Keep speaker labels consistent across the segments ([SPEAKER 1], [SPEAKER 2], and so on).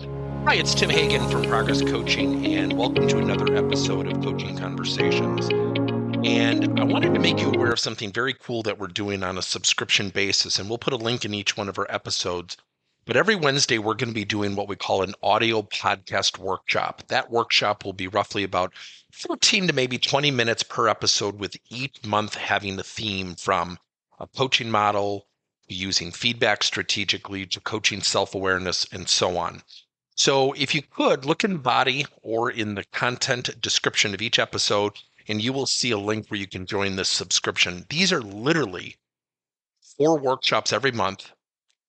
[SPEAKER 1] Hi, it's Tim Hagen from Progress Coaching, and welcome to another episode of Coaching Conversations. And I wanted to make you aware of something very cool that we're doing on a subscription basis, and we'll put a link in each one of our episodes. But every Wednesday, we're going to be doing what we call an audio podcast workshop. That workshop will be roughly about 14 to maybe 20 minutes per episode, with each month having a theme from a coaching model, using feedback strategically, to coaching self-awareness, and so on. So if you could look in the body or in the content description of each episode, and you will see a link where you can join this subscription. These are literally 4 workshops every month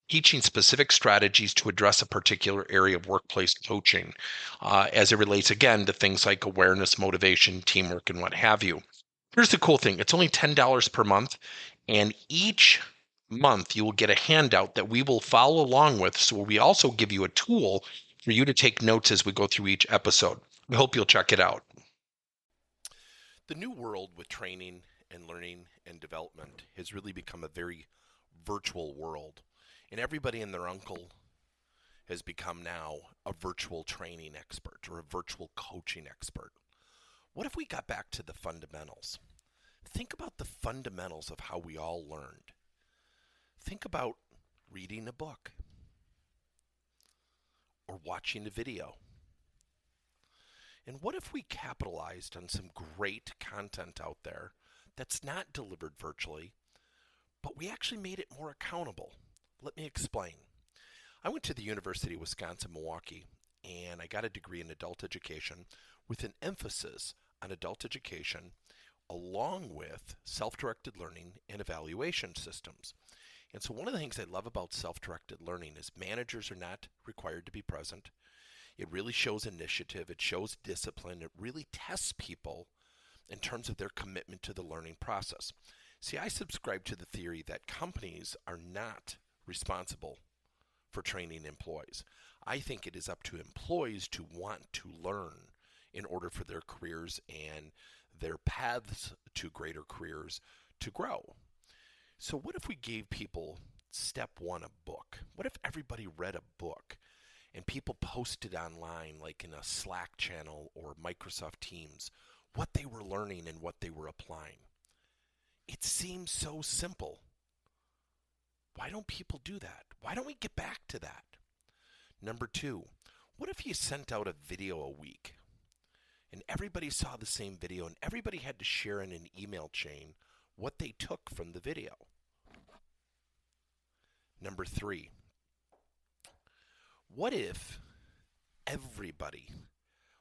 [SPEAKER 1] teaching specific strategies to address a particular area of workplace coaching as it relates, again, to things like awareness, motivation, teamwork, and what have you. Here's the cool thing. It's only $10 per month, and each month you will get a handout that we will follow along with. So we also give you a tool for you to take notes as we go through each episode. We hope you'll check it out. The new world with training and learning and development has really become a very virtual world. And everybody and their uncle has become now a virtual training expert or a virtual coaching expert. What if we got back to the fundamentals? Think about the fundamentals of how we all learned. Think about reading a book or watching a video. And what if we capitalized on some great content out there that's not delivered virtually, but we actually made it more accountable? Let me explain. I went to the University of Wisconsin-Milwaukee, and I got a degree in adult education with an emphasis on adult education along with self-directed learning and evaluation systems. And so one of the things I love about self-directed learning is managers are not required to be present. It really shows initiative. It shows discipline. It really tests people in terms of their commitment to the learning process. See, I subscribe to the theory that companies are not responsible for training employees. I think it is up to employees to want to learn in order for their careers and their paths to greater careers to grow. So what if we gave people step 1 a book? What if everybody read a book and people posted online, like in a Slack channel or Microsoft Teams, what they were learning and what they were applying? It seems so simple. Why don't people do that? Why don't we get back to that? Number 2, what if you sent out a video a week and everybody saw the same video and everybody had to share in an email chain what they took from the video? Number 3, what if everybody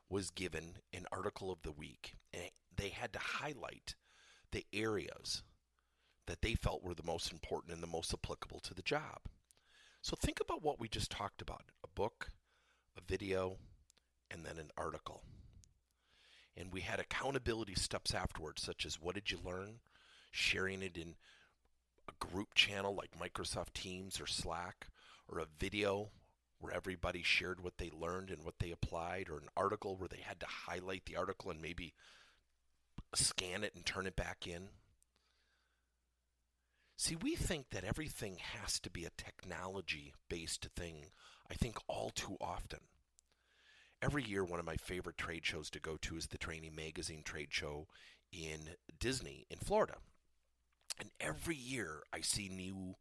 [SPEAKER 1] was given an article of the week and they had to highlight the areas that they felt were the most important and the most applicable to the job? So think about what we just talked about: a book, a video, and then an article. And we had accountability steps afterwards, such as what did you learn, sharing it in a group channel like Microsoft Teams or Slack, or a video where everybody shared what they learned and what they applied, or an article where they had to highlight the article and maybe scan it and turn it back in. See, we think that everything has to be a technology-based thing, I think all too often. Every year, one of my favorite trade shows to go to is the Training Magazine trade show in Disney in Florida. And every year, I see new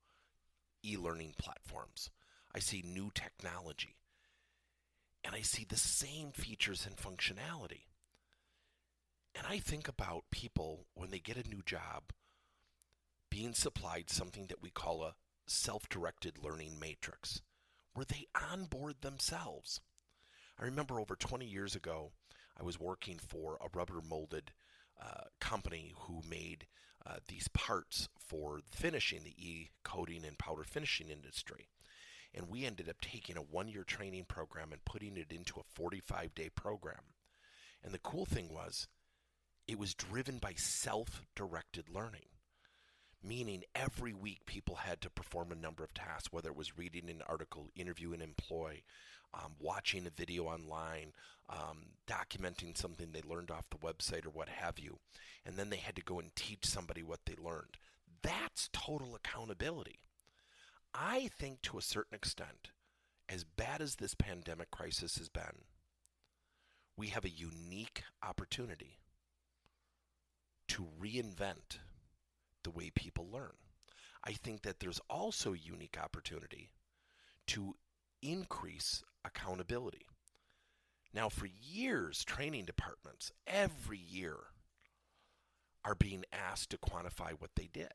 [SPEAKER 1] e-learning platforms. I see new technology. And I see the same features and functionality. And I think about people, when they get a new job, being supplied something that we call a self-directed learning matrix, where they onboard themselves. I remember over 20 years ago, I was working for a rubber molded company who made these parts for finishing, the e-coating and powder finishing industry. And we ended up taking a 1-year training program and putting it into a 45-day program. And the cool thing was, it was driven by self-directed learning. Meaning every week people had to perform a number of tasks, whether it was reading an article, interviewing an employee, watching a video online, documenting something they learned off the website or what have you. And then they had to go and teach somebody what they learned. That's total accountability. I think to a certain extent, as bad as this pandemic crisis has been, we have a unique opportunity to reinvent the way people learn. I think that there's also a unique opportunity to increase accountability. Now, for years, training departments every year are being asked to quantify what they did.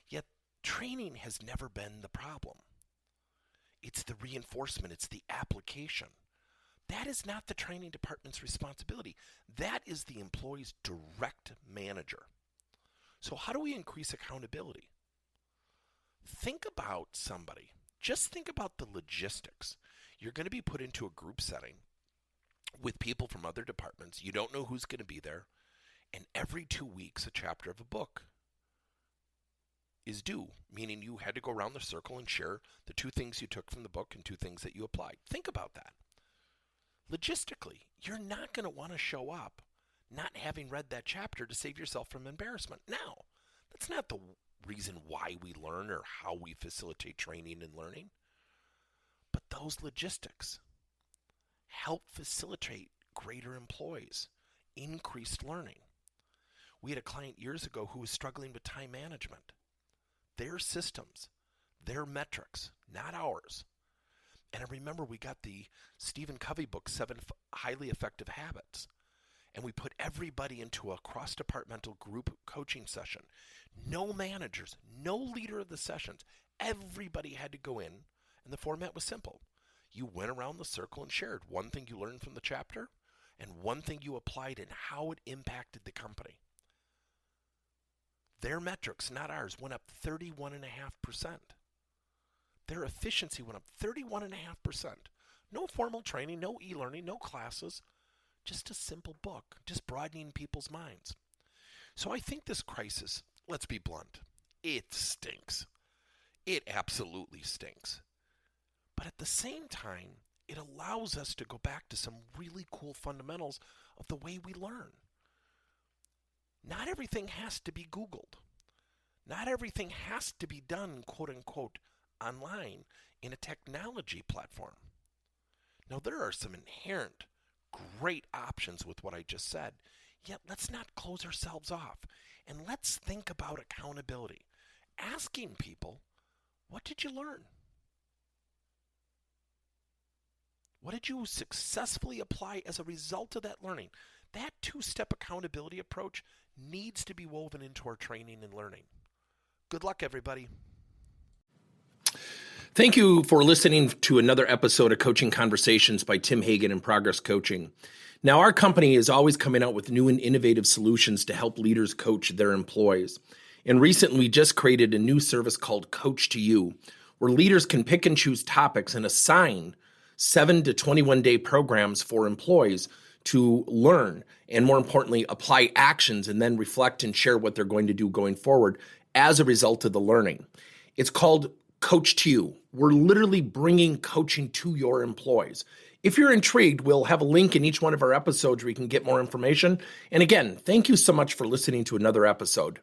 [SPEAKER 1] Yet, training has never been the problem. It's the reinforcement, it's the application. That is not the training department's responsibility. That is the employee's direct manager. So how do we increase accountability? Think about somebody. Just think about the logistics. You're going to be put into a group setting with people from other departments. You don't know who's going to be there. And every 2 weeks, a chapter of a book is due, meaning you had to go around the circle and share the 2 things you took from the book and 2 things that you applied. Think about that. Logistically, you're not going to want to show up not having read that chapter to save yourself from embarrassment. Now, that's not the reason why we learn or how we facilitate training and learning, but those logistics help facilitate greater employees, increased learning. We had a client years ago who was struggling with time management. Their systems, their metrics, not ours. And I remember we got the Stephen Covey book, 7 Highly Effective Habits. And we put everybody into a cross-departmental group coaching session. No managers, no leader of the sessions. Everybody had to go in, and the format was simple. You went around the circle and shared 1 thing you learned from the chapter and 1 thing you applied and how it impacted the company. Their metrics, not ours, went up 31.5%. Their efficiency went up 31.5%. No formal training, no e-learning, no classes, just a simple book, just broadening people's minds. So I think this crisis, let's be blunt, it stinks. It absolutely stinks. But at the same time, it allows us to go back to some really cool fundamentals of the way we learn. Not everything has to be Googled. Not everything has to be done, quote unquote, online in a technology platform. Now, there are some inherent great options with what I just said, yet let's not close ourselves off. And let's think about accountability. Asking people, what did you learn? What did you successfully apply as a result of that learning? That 2-step accountability approach needs to be woven into our training and learning. Good luck, everybody. Thank you for listening to another episode of Coaching Conversations by Tim Hagen and Progress Coaching. Now, our company is always coming out with new and innovative solutions to help leaders coach their employees. And recently, we just created a new service called Coach to You, where leaders can pick and choose topics and assign 7 to 21-day programs for employees to learn and, more importantly, apply actions and then reflect and share what they're going to do going forward as a result of the learning. It's called Coach to You. We're literally bringing coaching to your employees. If you're intrigued, we'll have a link in each one of our episodes where you can get more information. And again, thank you so much for listening to another episode.